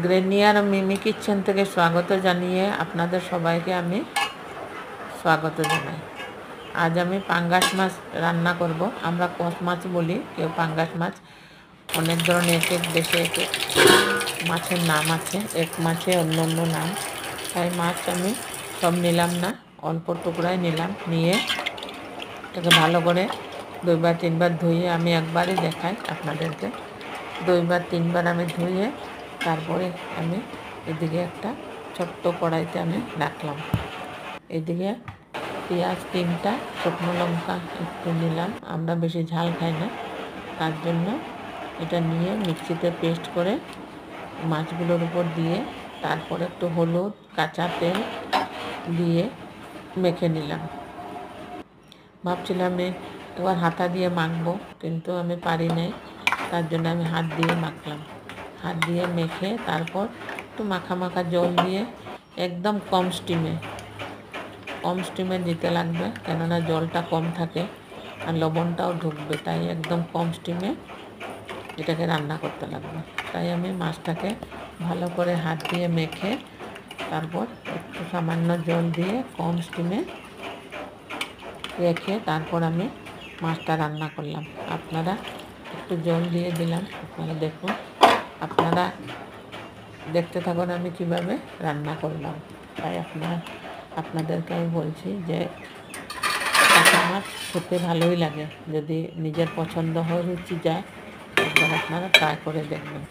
গ্রেনিয়ার মিমি kitchen থেকে স্বাগত জানিয়ে আপনাদের সবাইকে আমি স্বাগত জানাই। আজ আমি পাঙ্গাস মাছ রান্না করব। আমরা কষ মাছ বলি, কেউ পাঙ্গাস মাছ। অনেক ধরনের এক এক দেশে এক এক মাছের নাম আছে, এক মাছে অন্য অন্য নাম। তাই মাছ আমি সব নিলাম না, অল্প টুকরাই নিলাম। নিয়ে এটাকে ভালো করে 2-3 বার ধুয়ে, আমি একবারই দেখাই আপনাদেরকে। 2-3 বার আমি ধুয়ে তারপরে আমি এদিকে একটা ছোট্ট কড়াইতে আমি রাখলাম। এদিকে পেঁয়াজ 3টা, শুকনো লঙ্কা একটু নিলাম। আমরা বেশি ঝাল খাই না, তার জন্য এটা নিয়ে মিক্সিতে পেস্ট করে মাছগুলোর উপর দিয়ে তারপর একটু হলুদ, কাঁচা তেল দিয়ে মেখে নিলাম। ভাবছিলাম এবার হাতা দিয়ে মাখবো, কিন্তু আমি পারি নাই, তার জন্য আমি হাত দিয়ে মাখলাম। হাত দিয়ে মেখে তারপর একটু মাখা মাখা জল দিয়ে একদম কম স্টিমে দিতে লাগবে, কেননা জলটা কম থাকে আর লবণটাও ঢুকবে। তাই একদম কম স্টিমে এটাকে রান্না করতে লাগবে। তাই আমি মাছটাকে ভালো করে হাত দিয়ে মেখে তারপর একটু সামান্য জল দিয়ে কম স্টিমে রেখে তারপর আমি মাছটা রান্না করলাম। আপনারা একটু জল দিয়ে দিলাম, আপনারা দেখুন, আপনারা দেখতে থাকুন আমি কিভাবে রান্না করলাম। তাই আপনাদেরকে আমি বলছি যে কাঁচা মাছ খেতে ভালোই লাগে। যদি নিজের পছন্দ হয়, রুচি যায়, একবার আপনারা ট্রাই করে দেখবেন।